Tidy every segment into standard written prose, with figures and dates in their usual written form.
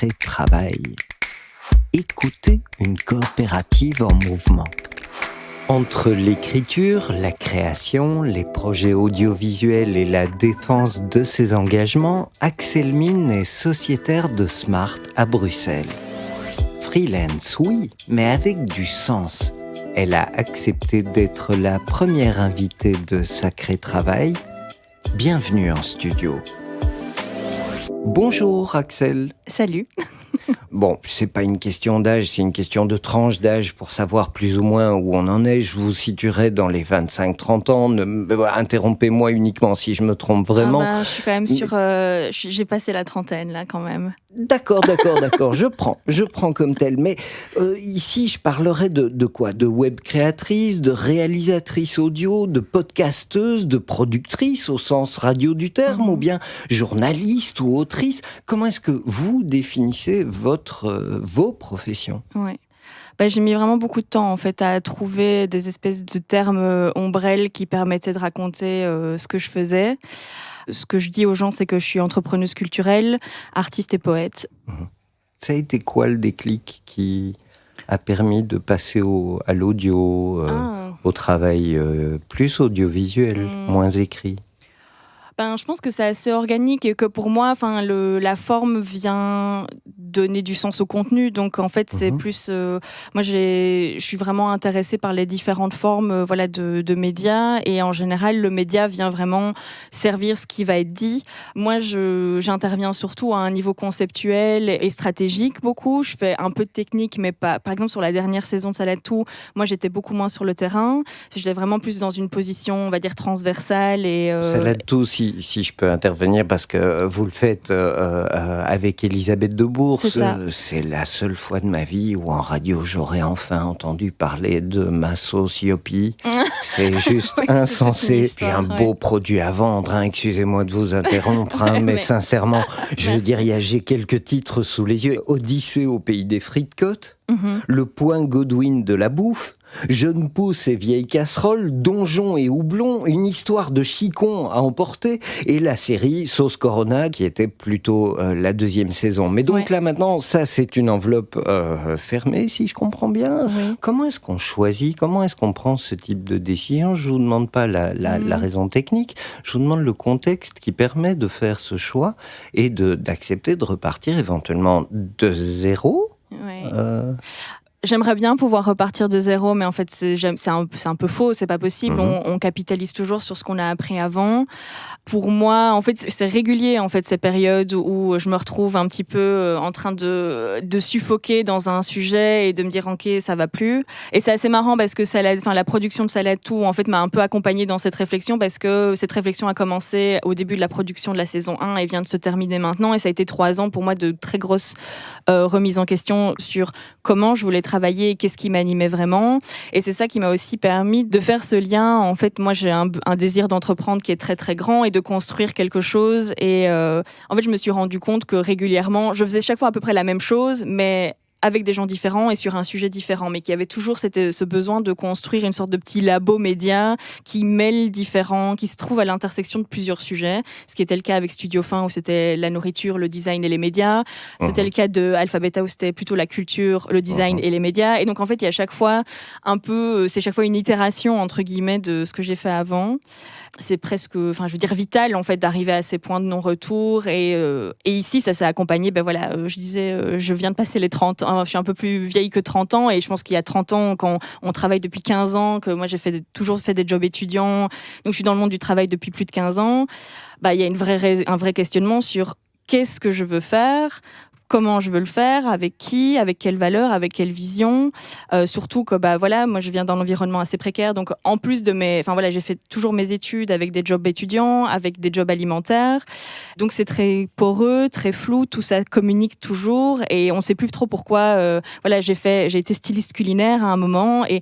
Sacré Travail. Écoutez une coopérative en mouvement. Entre l'écriture, la création, les projets audiovisuels et la défense de ses engagements, Axel Mine est sociétaire de Smart à Bruxelles. Freelance, oui, mais avec du sens. Elle a accepté d'être la première invitée de Sacré Travail. Bienvenue en studio. Bonjour Axel. Salut. Bon, c'est pas une question d'âge, c'est une question de tranche d'âge pour savoir plus ou moins où on en est. Je vous situerai dans les 25-30 ans. Interrompez-moi uniquement si je me trompe vraiment. Je suis quand même sur... j'ai passé la trentaine, là, quand même. D'accord. Je prends comme tel. Mais ici, je parlerai de quoi ? De web créatrice, de réalisatrice audio, de podcasteuse, de productrice au sens radio du terme, ou bien journaliste ou autrice. Comment est-ce que vous définissez vos professions ? Ouais. J'ai mis vraiment beaucoup de temps en fait à trouver des espèces de termes ombrelles qui permettaient de raconter ce que je faisais. Ce que je dis aux gens, c'est que je suis entrepreneuse culturelle, artiste et poète. Ça a été quoi le déclic qui a permis de passer à l'audio, au travail plus audiovisuel, moins écrit ? Je pense que c'est assez organique et que pour moi, la forme vient donner du sens au contenu. Donc en fait, c'est plus. Moi, je suis vraiment intéressée par les différentes formes, de médias. Et en général, le média vient vraiment servir ce qui va être dit. Moi, j'interviens surtout à un niveau conceptuel et stratégique beaucoup. Je fais un peu de technique, mais pas. Par exemple, sur la dernière saison de Ça l'aide tout, moi, j'étais beaucoup moins sur le terrain. J'étais vraiment plus dans une position, on va dire, transversale et. Ça l'aide tout si je peux intervenir, parce que vous le faites avec Elisabeth Debourg. C'est la seule fois de ma vie où en radio j'aurais enfin entendu parler de ma sauce Yopi. C'est juste insensé et un beau produit à vendre. Excusez-moi de vous interrompre, mais sincèrement, je veux dire, j'ai quelques titres sous les yeux. Odyssée au pays des frites côtes, Le point Godwin de la bouffe, Jeune pousse et vieille casserole, Donjon et houblon, une histoire de chicon à emporter, et la série Sauce Corona, qui était plutôt la deuxième saison. Mais donc là maintenant, ça c'est une enveloppe fermée, si je comprends bien. Oui. Comment est-ce qu'on choisit ? Comment est-ce qu'on prend ce type de décision ? Je vous demande pas la raison technique, je vous demande le contexte qui permet de faire ce choix et d'accepter de repartir éventuellement de zéro. J'aimerais bien pouvoir repartir de zéro, mais en fait, c'est un peu faux, c'est pas possible. On capitalise toujours sur ce qu'on a appris avant. Pour moi, en fait, c'est régulier, en fait, ces périodes où je me retrouve un petit peu en train de suffoquer dans un sujet et de me dire, OK, ça va plus. Et c'est assez marrant parce que la production de Ça l'aide tout, en fait, m'a un peu accompagnée dans cette réflexion, parce que cette réflexion a commencé au début de la production de la saison 1 et vient de se terminer maintenant. Et ça a été 3 ans pour moi de très grosses remises en question sur comment je voulais travailler, qu'est-ce qui m'animait vraiment. Et c'est ça qui m'a aussi permis de faire ce lien. En fait, moi, j'ai un désir d'entreprendre qui est très, très grand et de construire quelque chose. Et en fait, je me suis rendu compte que régulièrement, je faisais chaque fois à peu près la même chose, mais avec des gens différents et sur un sujet différent, mais qui avait toujours ce besoin de construire une sorte de petit labo média qui mêle différents, qui se trouve à l'intersection de plusieurs sujets, ce qui était le cas avec Studio Fin, où c'était la nourriture, le design et les médias. C'était le cas de Alpha Beta, où c'était plutôt la culture, le design et les médias. Et donc, en fait, il y a chaque fois c'est chaque fois une itération, entre guillemets, de ce que j'ai fait avant. C'est presque, vital, en fait, d'arriver à ces points de non-retour. Et ici, ça s'est accompagné, je disais, je viens de passer les 30 ans, je suis un peu plus vieille que 30 ans, et je pense qu'il y a 30 ans, quand on travaille depuis 15 ans, que moi, j'ai toujours fait des jobs étudiants, donc je suis dans le monde du travail depuis plus de 15 ans, il y a un vrai questionnement sur qu'est-ce que je veux faire, comment je veux le faire, avec qui, avec quelle valeur, avec quelle vision. Surtout que, moi, je viens d'un environnement assez précaire. Donc, en plus de j'ai fait toujours mes études avec des jobs étudiants, avec des jobs alimentaires. Donc, c'est très poreux, très flou. Tout ça communique toujours. Et on ne sait plus trop pourquoi. J'ai été styliste culinaire à un moment. Et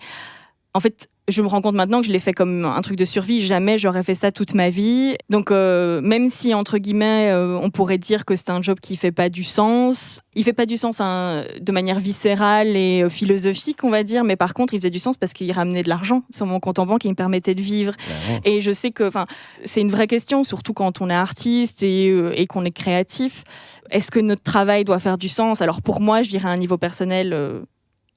en fait, je me rends compte maintenant que je l'ai fait comme un truc de survie. Jamais j'aurais fait ça toute ma vie. Donc, même si, entre guillemets, on pourrait dire que c'est un job qui fait pas du sens, il fait pas du sens de manière viscérale et philosophique, on va dire, mais par contre, il faisait du sens parce qu'il ramenait de l'argent sur mon compte en banque et il me permettait de vivre. Ouais. Et je sais que, c'est une vraie question, surtout quand on est artiste et qu'on est créatif. Est-ce que notre travail doit faire du sens ? Alors, pour moi, je dirais à un niveau personnel...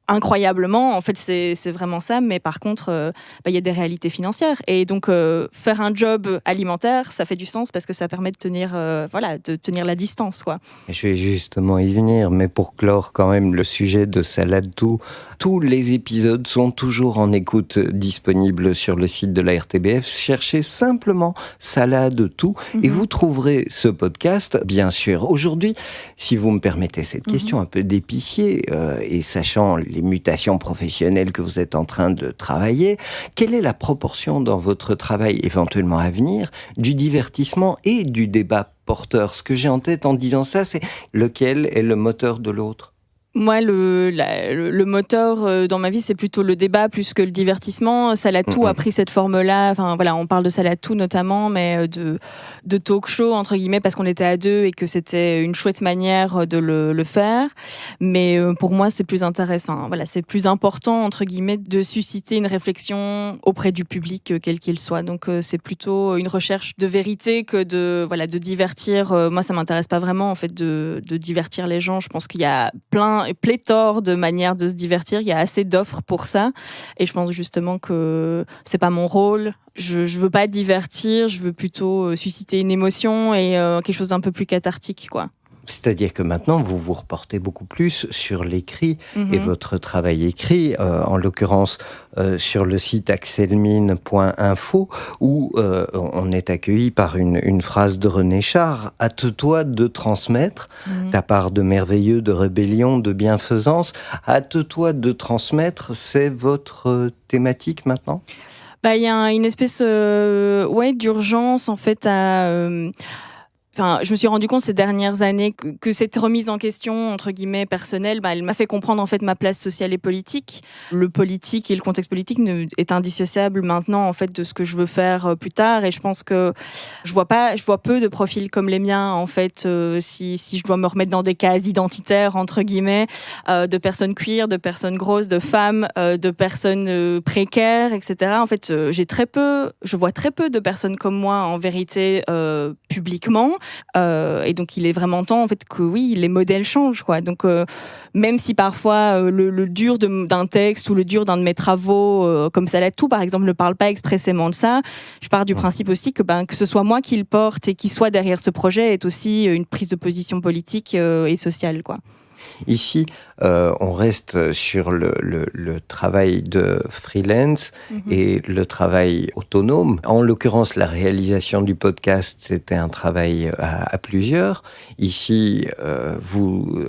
incroyablement, en fait, c'est vraiment ça. Mais par contre, y a des réalités financières. Et donc, faire un job alimentaire, ça fait du sens parce que ça permet de tenir, de tenir la distance, quoi. Je vais justement y venir, mais pour clore quand même le sujet de Salade Tout, tous les épisodes sont toujours en écoute disponibles sur le site de la RTBF. Cherchez simplement Salade Tout et vous trouverez ce podcast, bien sûr. Aujourd'hui, si vous me permettez cette question un peu d'épicier et sachant les mutations professionnelles que vous êtes en train de travailler, quelle est la proportion dans votre travail éventuellement à venir du divertissement et du débat porteur ? Ce que j'ai en tête en disant ça, c'est lequel est le moteur de l'autre ? Moi, le moteur dans ma vie, c'est plutôt le débat plus que le divertissement. Salade Tout a pris cette forme-là. Enfin, voilà, on parle de Salade Tout notamment, mais de talk show, entre guillemets, parce qu'on était à deux et que c'était une chouette manière de le faire. Mais pour moi, c'est plus intéressant. Enfin, voilà, c'est plus important, entre guillemets, de susciter une réflexion auprès du public, quel qu'il soit. Donc, c'est plutôt une recherche de vérité que de divertir. Moi, ça m'intéresse pas vraiment, en fait, de divertir les gens. Je pense qu'il y a pléthore de manières de se divertir, il y a assez d'offres pour ça et je pense justement que c'est pas mon rôle. Je veux pas divertir, je veux plutôt susciter une émotion et quelque chose d'un peu plus cathartique, quoi. C'est-à-dire que maintenant, vous vous reportez beaucoup plus sur l'écrit et votre travail écrit, en l'occurrence sur le site axelmine.info, où on est accueilli par une phrase de René Char. « Hâte-toi de transmettre ta part de merveilleux, de rébellion, de bienfaisance. Hâte-toi de transmettre », c'est votre thématique maintenant ? Il y a une espèce d'urgence en fait à... je me suis rendu compte ces dernières années que cette remise en question, entre guillemets, personnelle, elle m'a fait comprendre en fait ma place sociale et politique. Le politique et le contexte politique est indissociable maintenant en fait de ce que je veux faire plus tard. Et je pense que je vois peu de profils comme les miens en fait. Si je dois me remettre dans des cases identitaires entre guillemets, de personnes queer, de personnes grosses, de femmes, de personnes précaires, etc. En fait, je vois très peu de personnes comme moi en vérité publiquement. Et donc il est vraiment temps en fait que oui, les modèles changent, quoi. Donc même si parfois le dur d'un texte ou le dur d'un de mes travaux comme Salade Tout par exemple ne parle pas expressément de ça, je pars du principe aussi que ce soit moi qui le porte et qui soit derrière ce projet est aussi une prise de position politique et sociale, quoi. Ici, on reste sur le travail de freelance et le travail autonome. En l'occurrence, la réalisation du podcast, c'était un travail à plusieurs. Ici, vous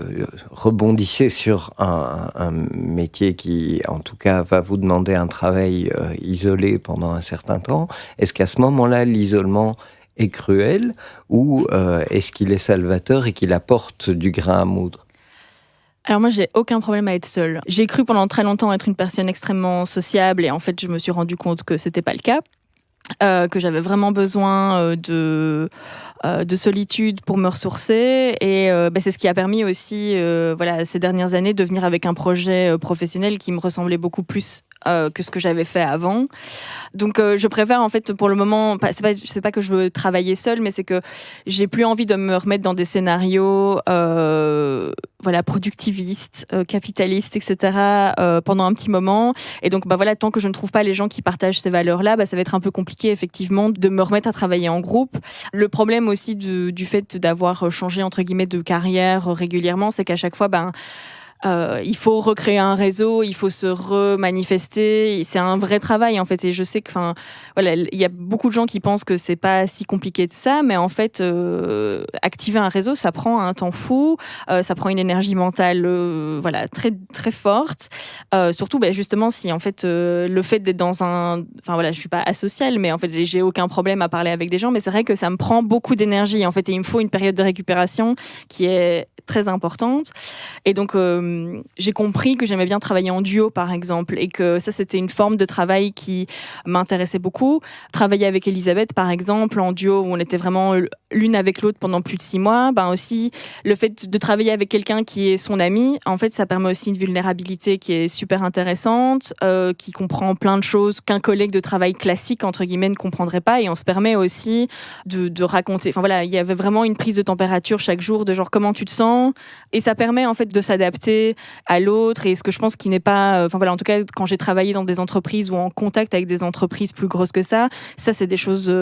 rebondissez sur un métier qui, en tout cas, va vous demander un travail isolé pendant un certain temps. Est-ce qu'à ce moment-là, l'isolement est cruel ou est-ce qu'il est salvateur et qu'il apporte du grain à moudre ? Alors moi, j'ai aucun problème à être seule. J'ai cru pendant très longtemps être une personne extrêmement sociable et en fait, je me suis rendu compte que c'était pas le cas. Que j'avais vraiment besoin de solitude pour me ressourcer et c'est ce qui a permis aussi ces dernières années de venir avec un projet professionnel qui me ressemblait beaucoup plus que ce que j'avais fait avant. Donc je préfère en fait pour le moment, c'est pas que je veux travailler seule, mais c'est que j'ai plus envie de me remettre dans des scénarios productivistes, capitalistes, etc. Pendant un petit moment. Et donc tant que je ne trouve pas les gens qui partagent ces valeurs-là, ça va être un peu compliqué effectivement de me remettre à travailler en groupe. Le problème aussi du fait d'avoir changé entre guillemets de carrière régulièrement, c'est qu'à chaque fois il faut recréer un réseau, il faut se remanifester. C'est un vrai travail en fait, et je sais que, il y a beaucoup de gens qui pensent que c'est pas si compliqué de ça, mais en fait, activer un réseau, ça prend un temps fou, ça prend une énergie mentale, très très forte. Surtout, justement, si en fait le fait d'être dans je suis pas asociale, mais en fait, j'ai aucun problème à parler avec des gens, mais c'est vrai que ça me prend beaucoup d'énergie en fait, et il me faut une période de récupération qui est très importante. Et donc j'ai compris que j'aimais bien travailler en duo, par exemple, et que ça, c'était une forme de travail qui m'intéressait beaucoup. Travailler avec Elisabeth, par exemple, en duo, où on était vraiment l'une avec l'autre pendant plus de 6 mois, aussi, le fait de travailler avec quelqu'un qui est son ami, en fait, ça permet aussi une vulnérabilité qui est super intéressante, qui comprend plein de choses qu'un collègue de travail classique, entre guillemets, ne comprendrait pas, et on se permet aussi de raconter. Enfin voilà, il y avait vraiment une prise de température chaque jour, de genre comment tu te sens, et ça permet en fait de s'adapter à l'autre, et ce que je pense qui n'est pas, en tout cas quand j'ai travaillé dans des entreprises ou en contact avec des entreprises plus grosses que ça c'est des choses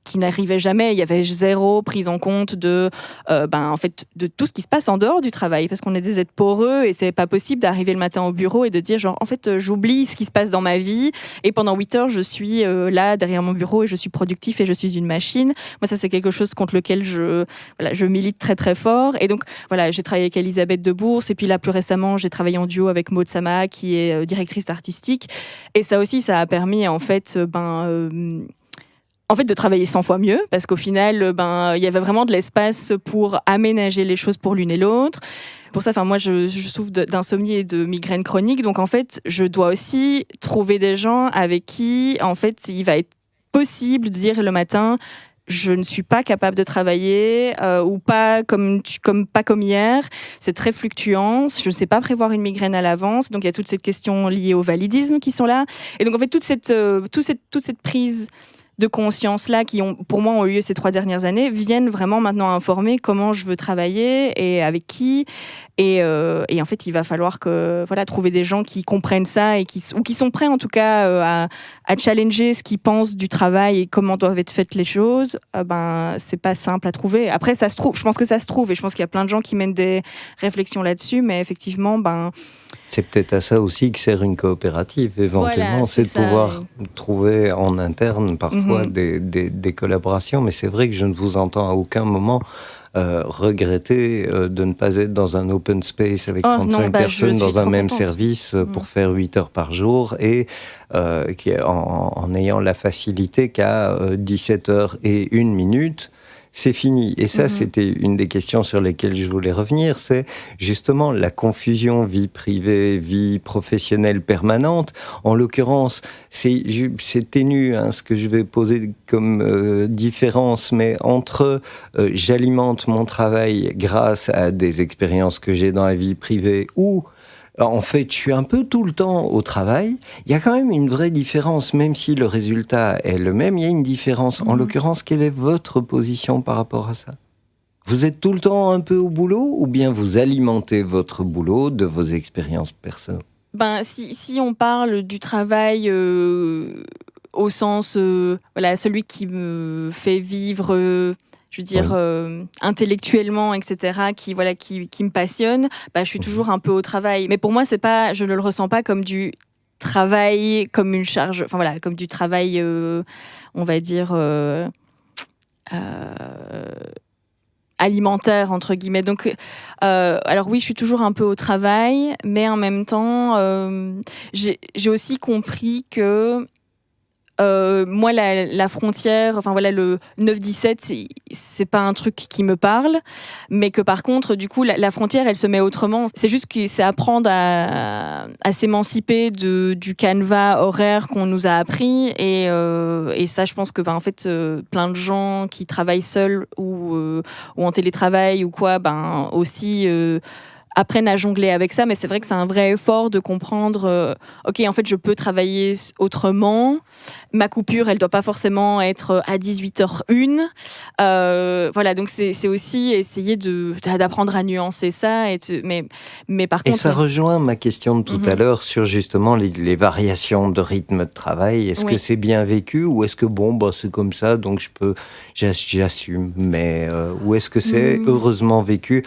qui n'arrivaient jamais. Il y avait zéro prise en compte de en fait de tout ce qui se passe en dehors du travail, parce qu'on est des êtres poreux et c'est pas possible d'arriver le matin au bureau et de dire genre en fait j'oublie ce qui se passe dans ma vie et pendant 8 heures je suis là derrière mon bureau et je suis productif et je suis une machine. Moi ça c'est quelque chose contre lequel je milite très très fort, et donc voilà, j'ai travaillé avec Elisabeth de Bourse, et puis là plus récemment j'ai travaillé en duo avec Maud Sama qui est directrice artistique, et ça aussi ça a permis en fait de travailler 100 fois mieux, parce qu'au final, il y avait vraiment de l'espace pour aménager les choses pour l'une et l'autre. Pour ça, moi, je souffre d'insomnie et de migraine chronique, donc en fait, je dois aussi trouver des gens avec qui, en fait, il va être possible de dire le matin, je ne suis pas capable de travailler ou pas comme hier. C'est très fluctuant. Je ne sais pas prévoir une migraine à l'avance. Donc il y a toutes ces questions liées au validisme qui sont là. Et donc en fait toute cette prise de conscience-là qui, pour moi, ont eu lieu ces 3 dernières années, viennent vraiment maintenant informer comment je veux travailler et avec qui. Et en fait, il va falloir trouver des gens qui comprennent ça et qui sont prêts, en tout cas, à challenger ce qu'ils pensent du travail et comment doivent être faites les choses. C'est pas simple à trouver. Après, ça se trouve. Je pense que ça se trouve. Et je pense qu'il y a plein de gens qui mènent des réflexions là-dessus. Mais effectivement, c'est peut-être à ça aussi que sert une coopérative, éventuellement. Voilà, c'est de pouvoir trouver en interne, parfois, des collaborations. Mais c'est vrai que je ne vous entends à aucun moment regretter de ne pas être dans un open space avec 35 personnes dans un même service pour faire 8 heures par jour, et en ayant la facilité qu'à 17h01, c'est fini. Et ça, c'était une des questions sur lesquelles je voulais revenir, c'est justement la confusion vie privée, vie professionnelle permanente. En l'occurrence, c'est ténu, ce que je vais poser comme différence, mais entre j'alimente mon travail grâce à des expériences que j'ai dans la vie privée, ou en fait, je suis un peu tout le temps au travail. Il y a quand même une vraie différence, même si le résultat est le même, il y a une différence. En l'occurrence, quelle est votre position par rapport à ça ? Vous êtes tout le temps un peu au boulot, ou bien vous alimentez votre boulot de vos expériences personnelles ? Si on parle du travail au sens, celui qui me fait vivre... intellectuellement, etc., qui me passionne, je suis toujours un peu au travail. Mais pour moi, je ne le ressens pas comme du travail, comme une charge, comme du travail, on va dire, alimentaire, entre guillemets. Donc, alors oui, je suis toujours un peu au travail, mais en même temps, j'ai aussi compris que moi, la frontière, le 9-17, c'est pas un truc qui me parle, mais que par contre, du coup, la frontière, elle se met autrement. C'est juste que c'est apprendre à s'émanciper du canevas horaire qu'on nous a appris, et ça, je pense que, plein de gens qui travaillent seuls ou en télétravail ou quoi, aussi... apprennent à jongler avec ça, mais c'est vrai que c'est un vrai effort de comprendre ok, en fait je peux travailler autrement, ma coupure elle doit pas forcément être à 18h01, donc c'est aussi essayer d'apprendre à nuancer ça, mais par contre... Et ça rejoint ma question de tout à l'heure sur justement les variations de rythme de travail. Est-ce que c'est bien vécu, ou est-ce que c'est comme ça, donc j'assume, mais ou est-ce que c'est heureusement vécu?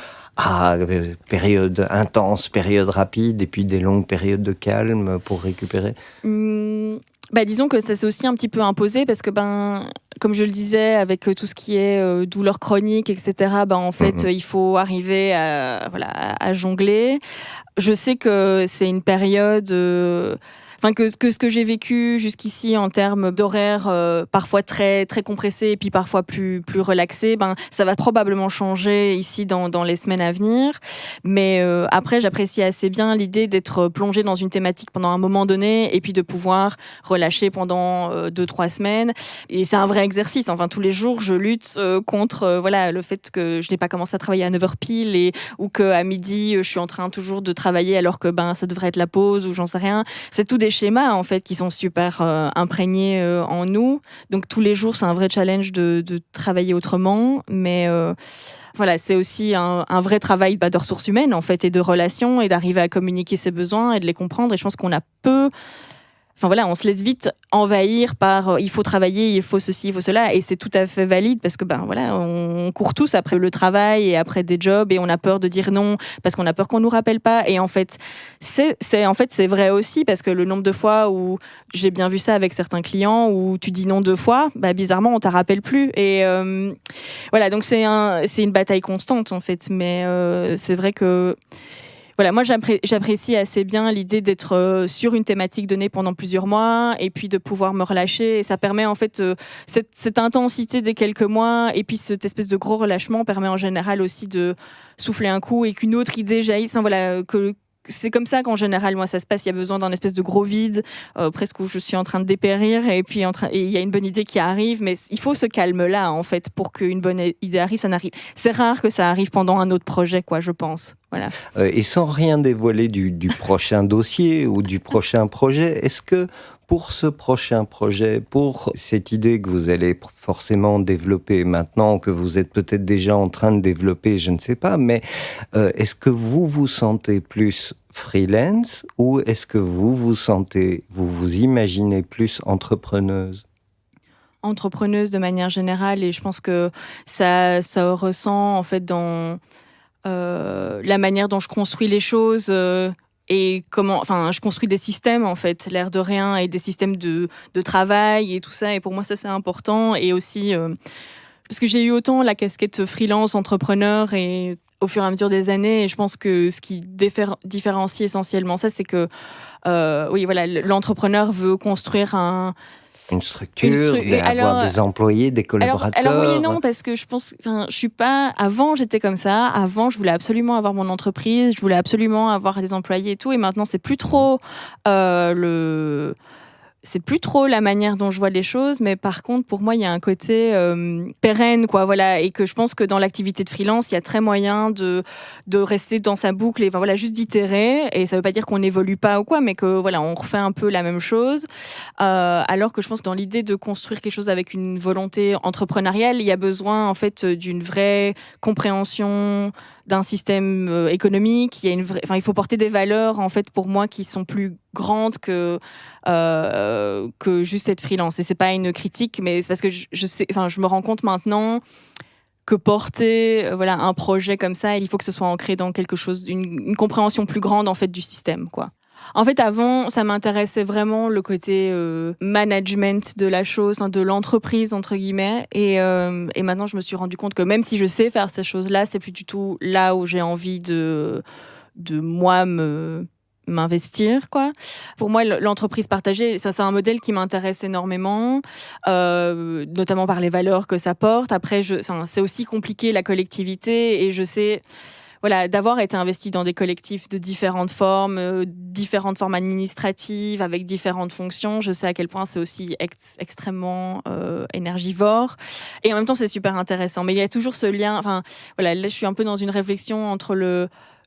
Période intense, période rapide, et puis des longues périodes de calme pour récupérer. Disons que ça s'est aussi un petit peu imposé, parce que comme je le disais, avec tout ce qui est douleur chronique, etc., en fait, il faut arriver à jongler. Je sais que c'est une période... ce que j'ai vécu jusqu'ici en termes d'horaires parfois très très compressés et puis parfois plus relaxés, ça va probablement changer ici dans les semaines à venir. Mais après, j'apprécie assez bien l'idée d'être plongée dans une thématique pendant un moment donné et puis de pouvoir relâcher pendant 2-3 semaines. Et c'est un vrai exercice. Enfin, tous les jours, je lutte contre le fait que je n'ai pas commencé à travailler à 9h pile ou qu'à midi, je suis en train toujours de travailler alors que ça devrait être la pause ou j'en sais rien. C'est tout des schémas en fait qui sont super imprégnés en nous. Donc tous les jours, c'est un vrai challenge de travailler autrement. Mais c'est aussi un vrai travail de ressources humaines en fait et de relations et d'arriver à communiquer ses besoins et de les comprendre. Et je pense qu'on a peu... on se laisse vite envahir par il faut travailler, il faut ceci, il faut cela, et c'est tout à fait valide parce que on court tous après le travail et après des jobs et on a peur de dire non parce qu'on a peur qu'on nous rappelle pas. Et en fait, c'est vrai aussi parce que le nombre de fois où j'ai bien vu ça avec certains clients où tu dis non 2 fois, bizarrement on t'a rappelle plus. Et donc c'est une bataille constante en fait, mais c'est vrai que moi j'apprécie assez bien l'idée d'être sur une thématique donnée pendant plusieurs mois et puis de pouvoir me relâcher. Et ça permet en fait cette intensité des quelques mois et puis cette espèce de gros relâchement permet en général aussi de souffler un coup et qu'une autre idée jaillisse. Que c'est comme ça qu'en général, moi, ça se passe. Il y a besoin d'un espèce de gros vide, presque où je suis en train de dépérir, et puis il y a une bonne idée qui arrive, mais il faut ce calme-là, en fait, pour qu'une bonne idée arrive. C'est rare que ça arrive pendant un autre projet, quoi, je pense. Voilà. Et sans rien dévoiler du prochain dossier ou du prochain projet, est-ce que pour ce prochain projet, pour cette idée que vous allez forcément développer maintenant, que vous êtes peut-être déjà en train de développer, je ne sais pas, mais est-ce que vous vous sentez plus freelance ou est-ce que vous vous imaginez plus entrepreneuse ? Entrepreneuse de manière générale, et je pense que ça ressent en fait dans la manière dont je construis les choses et je construis des systèmes en fait, l'air de rien, et des systèmes de travail et tout ça. Et pour moi, ça c'est important. Et aussi parce que j'ai eu autant la casquette freelance, entrepreneur, et au fur et à mesure des années, et je pense que ce qui différencie essentiellement ça, c'est que l'entrepreneur veut construire une structure, avoir des employés, des collaborateurs. Alors oui et non, parce que je pense, je suis pas. Avant, j'étais comme ça. Avant, je voulais absolument avoir mon entreprise, je voulais absolument avoir des employés et tout. Et maintenant, c'est plus trop c'est plus trop la manière dont je vois les choses, mais par contre, pour moi, il y a un côté pérenne, quoi, voilà, et que je pense que dans l'activité de freelance, il y a très moyen de rester dans sa boucle et juste d'itérer. Et ça veut pas dire qu'on n'évolue pas ou quoi, mais que on refait un peu la même chose. Alors que je pense que dans l'idée de construire quelque chose avec une volonté entrepreneuriale, il y a besoin en fait d'une vraie compréhension d'un système économique. Il faut porter des valeurs en fait pour moi qui sont plus grandes que juste être freelance. Et c'est pas une critique, mais c'est parce que je me rends compte maintenant que porter un projet comme ça, il faut que ce soit ancré dans quelque chose, une compréhension plus grande en fait du système, quoi. En fait, avant, ça m'intéressait vraiment le côté management de la chose, de l'entreprise, entre guillemets. Et maintenant, je me suis rendu compte que même si je sais faire ces choses-là, c'est plus du tout là où j'ai envie de moi m'investir, quoi. Pour moi, l'entreprise partagée, ça c'est un modèle qui m'intéresse énormément, notamment par les valeurs que ça porte. Après, c'est aussi compliqué, la collectivité, et je sais... d'avoir été investi dans des collectifs de différentes formes administratives, avec différentes fonctions, je sais à quel point c'est aussi extrêmement énergivore. Et en même temps, c'est super intéressant. Mais il y a toujours ce lien... là, je suis un peu dans une réflexion entre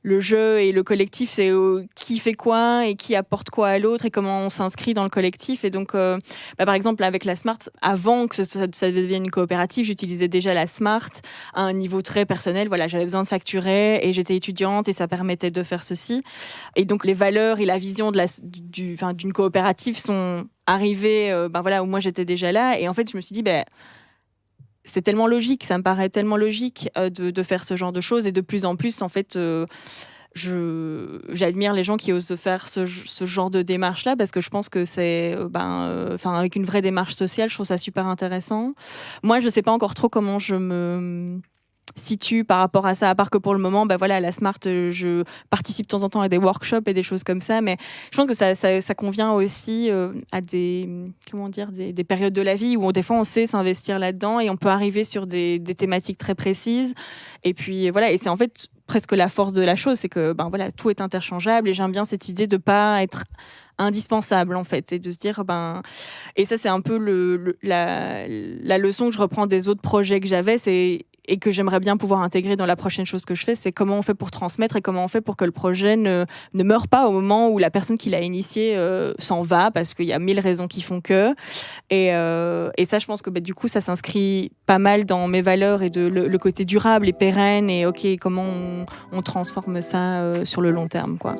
le jeu et le collectif, c'est qui fait quoi et qui apporte quoi à l'autre et comment on s'inscrit dans le collectif. Et donc, par exemple, avec la Smart, avant que ça devienne une coopérative, j'utilisais déjà la Smart à un niveau très personnel. J'avais besoin de facturer et j'étais étudiante et ça permettait de faire ceci. Et donc, les valeurs et la vision d'une coopérative sont arrivées où moi j'étais déjà là. Et en fait, je me suis dit, c'est tellement logique, ça me paraît tellement logique de faire ce genre de choses. Et de plus en plus, en fait, j'admire les gens qui osent faire ce genre de démarche-là, parce que je pense que c'est, avec une vraie démarche sociale, je trouve ça super intéressant. Moi, je sais pas encore trop comment je me situe par rapport à ça, à part que pour le moment, à la Smart, je participe de temps en temps à des workshops et des choses comme ça, mais je pense que ça convient aussi à des périodes de la vie où des fois on sait s'investir là-dedans et on peut arriver sur des thématiques très précises. Et puis voilà, et c'est en fait presque la force de la chose, c'est que tout est interchangeable et j'aime bien cette idée de pas être indispensable en fait, et de se dire et ça c'est un peu la leçon que je reprends des autres projets que j'avais, et que j'aimerais bien pouvoir intégrer dans la prochaine chose que je fais, c'est comment on fait pour transmettre et comment on fait pour que le projet ne meure pas au moment où la personne qui l'a initié s'en va, parce qu'il y a 1000 raisons qui font que. Et ça, je pense que du coup, ça s'inscrit pas mal dans mes valeurs et le côté durable et pérenne, et comment on transforme ça sur le long terme, quoi.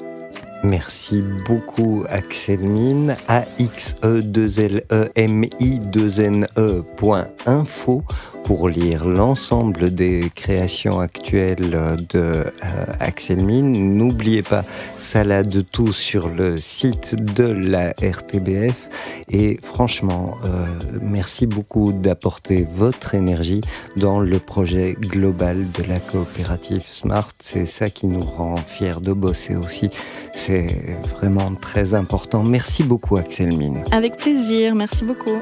Merci beaucoup Axelmine, AXELEMI2NE.info pour lire l'ensemble des créations actuelles de Axelmine. N'oubliez pas, ça là de tout sur le site de la RTBF. Et franchement, merci beaucoup d'apporter votre énergie dans le projet global de la coopérative Smart. C'est ça qui nous rend fiers de bosser aussi. C'est vraiment très important. Merci beaucoup, Axelmine. Avec plaisir, merci beaucoup.